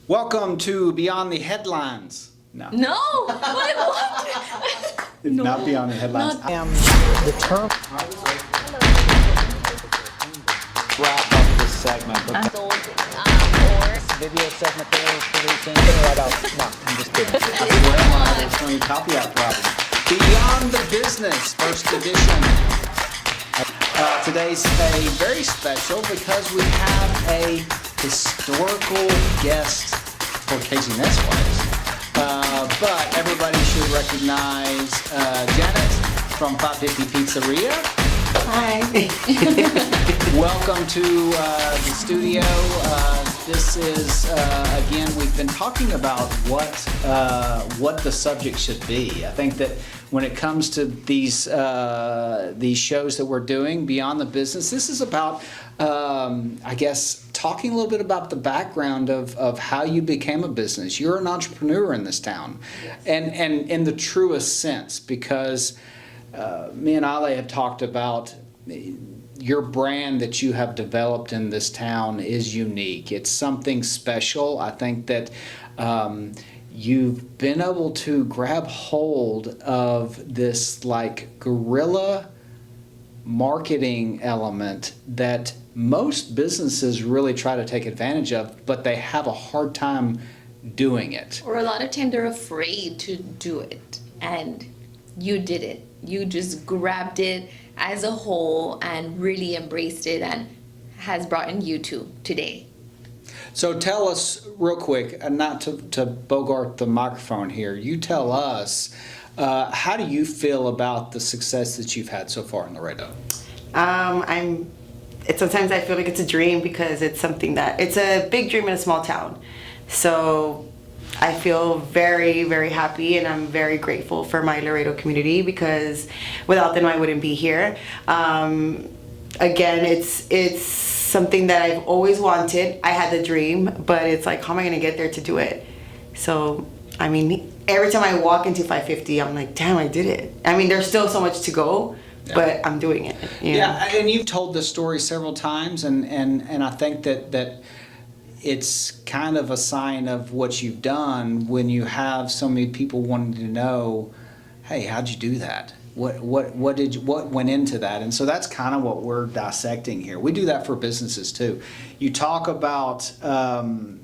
Welcome to Beyond the Headlines. No. No. What? It's not Beyond the Headlines. The term wrap up this segment. But video segment that we're producing. Right out. No, I'm just kidding. There's no copyright problem. Beyond the Business, first edition. Today's a very special because we have a historical guest for KGNS wise. But everybody should recognize Janet from 550 Pizzeria. Hi. Welcome to the studio. This is again, we've been talking about what the subject should be. I think that when it comes to these shows that we're doing beyond the business, this is about I guess talking a little bit about the background of how you became a business. You're an entrepreneur in this town, yes. and in the truest sense, because me and Ale have talked about your brand that you have developed in this town is unique. It's something special. I think that you've been able to grab hold of this like guerrilla marketing element that most businesses really try to take advantage of, but they have a hard time doing it. Or a lot of times they're afraid to do it, and you did it. You just grabbed it as a whole and really embraced it, and has brought in you to today. So tell us real quick, and not to bogart the microphone here, you tell us, how do you feel about the success that you've had so far in Laredo? Sometimes I feel like it's a dream because it's a big dream in a small town. So I feel very, very happy, and I'm very grateful for my Laredo community because without them I wouldn't be here. Again, it's something that I've always wanted. I had the dream, but it's like, how am I going to get there to do it? So, I mean, every time I walk into 550, I'm like, damn, I did it. I mean, there's still so much to go, but I'm doing it. You know? Yeah, and you've told this story several times, and I think that it's kind of a sign of what you've done when you have so many people wanting to know, hey, how'd you do that? What went into that? And so that's kind of what we're dissecting here. We do that for businesses too. You talk about the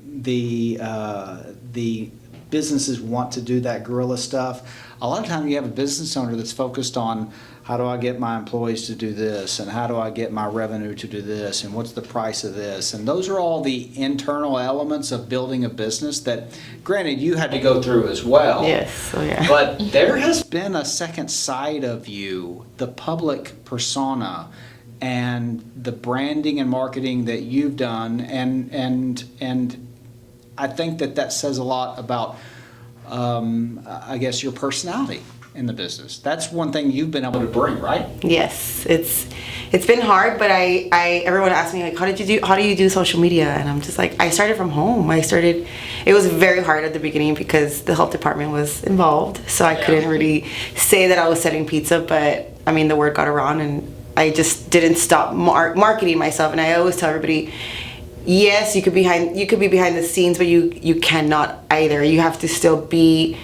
businesses want to do that guerrilla stuff. A lot of times you have a business owner that's focused on, how do I get my employees to do this, and how do I get my revenue to do this, and what's the price of this? And those are all the internal elements of building a business that, granted, you had to go through as well. Yes, oh yeah. But there has been a second side of you, the public persona, and the branding and marketing that you've done, and I think that says a lot about, I guess, your personality in the business. That's one thing you've been able to bring, right? Yes, it's been hard, but everyone asks me like, how do you do social media? And I'm just like, I started from home. It was very hard at the beginning because the health department was involved, so I couldn't really say that I was selling pizza, but I mean the word got around, and I just didn't stop marketing myself. And I always tell everybody, yes, you could be behind the scenes, but you cannot either. You have to still be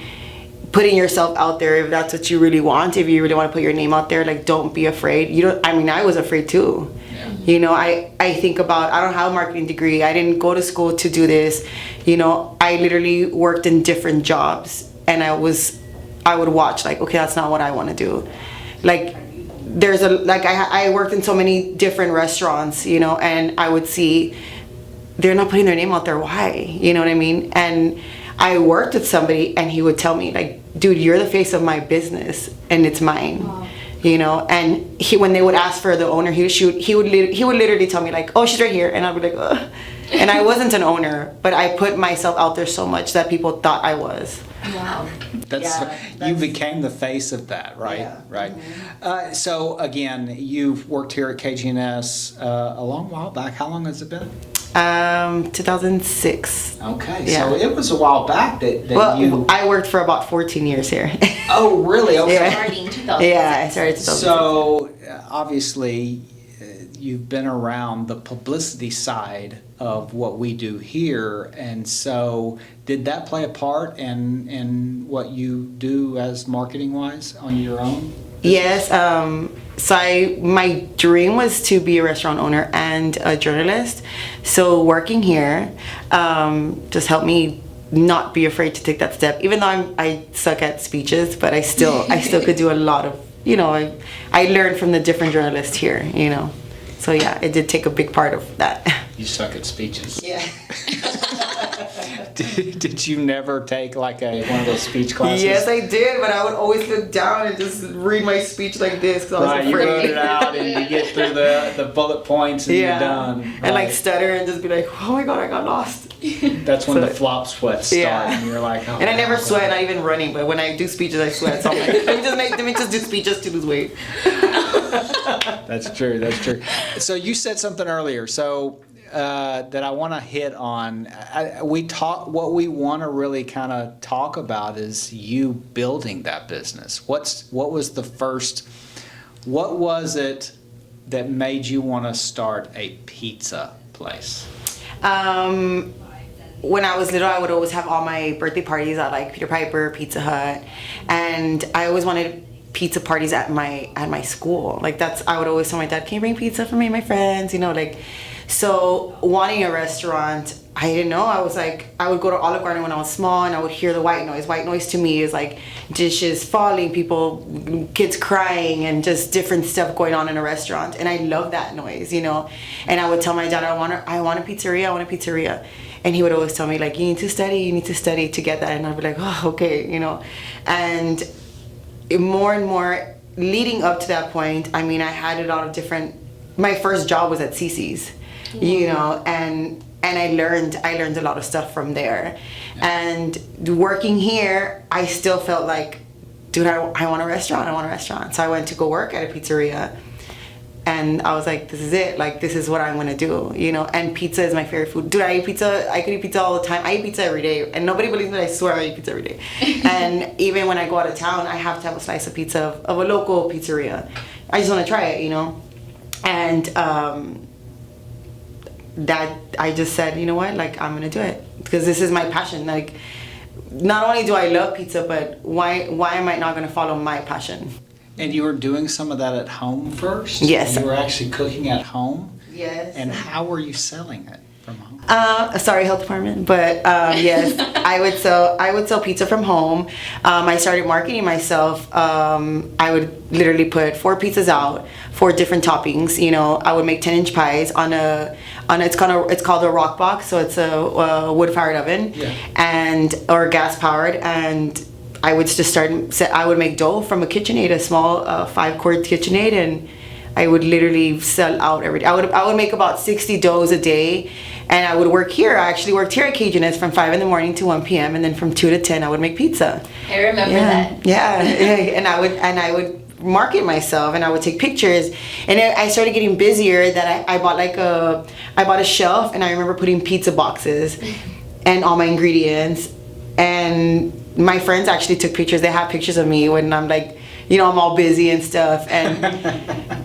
putting yourself out there if that's what you really want. If you really want to put your name out there, like, don't be afraid. I was afraid too. Yeah. You know, I think about, I don't have a marketing degree. I didn't go to school to do this. You know, I literally worked in different jobs, and I would watch like, okay, that's not what I want to do. Like, I worked in so many different restaurants, you know, and I would see they're not putting their name out there. Why? You know what I mean? And I worked with somebody, and he would tell me like, dude, you're the face of my business, and it's mine. Wow. You know, and when they would ask for the owner, he would literally tell me like, oh, she's right here, and I'd be like, ugh. And I wasn't an owner, but I put myself out there so much that people thought I was. Wow. You became the face of that, right? Yeah. Right. Mm-hmm. So again, you've worked here at KGNS a long while back. How long has it been? 2006. Okay, yeah. So it was a while back that you... I worked for about 14 years here. Oh, really? Okay. Yeah. Starting 2006. Yeah, I started 2006. So obviously you've been around the publicity side of what we do here, and so did that play a part in what you do as marketing wise on your own? Yes. So my dream was to be a restaurant owner and a journalist. So working here just helped me not be afraid to take that step. Even though I suck at speeches, but I still could do a lot of, I learned from the different journalists here, So yeah, it did take a big part of that. You suck at speeches. Yeah. Did you never take like one of those speech classes? Yes, I did, but I would always look down and just read my speech like this because I was Right, you afraid. wrote it out and you get through the bullet points and you're done. And like Right. stutter and just be like, oh my god, I got lost. That's when So- the flop sweats start and you're like, oh. And I never wow. sweat, not even running, but when I do speeches, I sweat. So I'm like, let me just do speeches to lose weight. That's true. That's true. So you said something earlier. So that I want to hit on. What we want to really kind of talk about is you building that business. What was it that made you want to start a pizza place? When I was little, I would always have all my birthday parties at like Peter Piper, Pizza Hut, and I always wanted pizza parties at my school. Like I would always tell my dad, "Can you bring pizza for me and my friends?" So wanting a restaurant, I didn't know. I was like, I would go to Olive Garden when I was small, and I would hear the white noise. White noise to me is like dishes falling, kids crying, and just different stuff going on in a restaurant. And I love that noise, And I would tell my dad, I want a pizzeria. And he would always tell me like, you need to study to get that. And I'd be like, oh, okay, And more and more leading up to that point, I had a lot of different. My first job was at CC's, and I learned a lot of stuff from there. And working here, I still felt like, dude, I want a restaurant. So I went to go work at a pizzeria, and I was like, this is it. Like, this is what I'm gonna do, And pizza is my favorite food. Dude, I eat pizza. I could eat pizza all the time. I eat pizza every day, and nobody believes me. I swear I eat pizza every day. And even when I go out of town, I have to have a slice of pizza of a local pizzeria. I just want to try it, And that I just said, you know what? Like, I'm gonna do it because this is my passion. Like, not only do I love pizza, but why am I not gonna follow my passion? And you were doing some of that at home first? Yes. You were actually cooking at home? Yes. And how were you selling it from home? Sorry, health department, but yes, I would sell pizza from home. I started marketing myself. I would literally put 4 pizzas out, 4 different toppings. I would make 10-inch pies on it's called a rock box, so it's a wood-fired oven, or gas-powered, and I would just I would make dough from a KitchenAid, a small 5-quart KitchenAid, and I would literally sell out every day. I would make about 60 doughs a day, and I would work here. I actually worked here at Cajunist from 5 in the morning to 1 p.m. and then from 2 to 10 I would make pizza. I remember that. Yeah, and I would market myself, and I would take pictures, and I started getting busier. That I bought a shelf, and I remember putting pizza boxes and all my ingredients, and my friends actually took pictures. They have pictures of me when I'm like, I'm all busy and stuff, and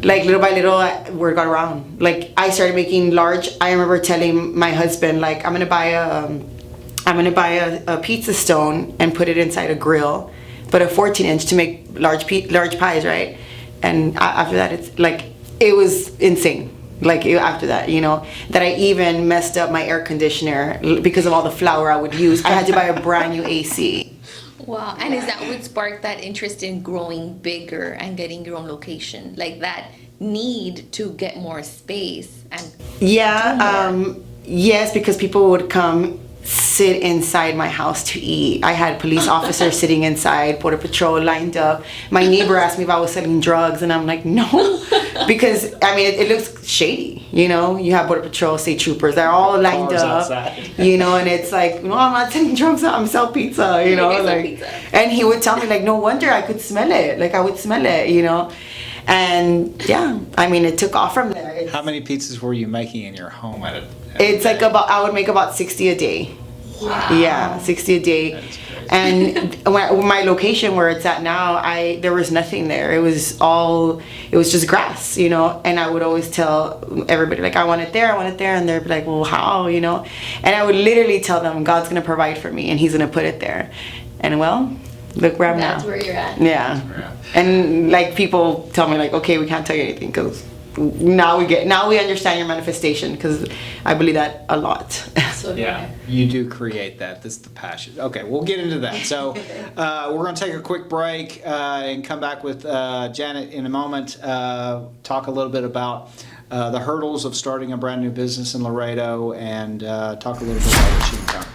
like little by little, word got around. Like, I started making large. I remember telling my husband, like, I'm gonna buy a pizza stone and put it inside a grill, but a 14-inch to make large pies, right? And after that, it's like, it was insane. Like, after that, that I even messed up my air conditioner because of all the flour I would use. I had to buy a brand new AC. Wow, and is that what sparked that interest in growing bigger and getting your own location? Like that need to get more space and yes, because people would come sit inside my house to eat. I had police officers sitting inside, Border Patrol lined up. My neighbor asked me if I was selling drugs, and I'm like, no, because it looks shady. You have Border Patrol, state troopers, they're all lined Cars up. outside. And it's like, no, I'm not selling drugs. I'm selling pizza. Pizza. And he would tell me like, no wonder I could smell it. Like, I would smell it. And yeah, it took off from there. How many pizzas were you making in your home at a It's day? like I would make about 60 a day. Yeah, 60 a day. That is crazy. And when my location where it's at now, there was nothing there. It was just grass, you know. And I would always tell everybody, like, I want it there, and they'd be like, well, how, you know? And I would literally tell them, God's gonna provide for me, and He's gonna put it there. And well, look where I'm now. That's where you're at. Yeah. And like people tell me, like, okay, we can't tell you anything because now we understand your manifestation, because I believe that a lot. So Yeah, you do create that. That's the passion. Okay, we'll get into that. So we're going to take a quick break and come back with Janet in a moment. Talk a little bit about the hurdles of starting a brand new business in Laredo, and talk a little bit about what she can talk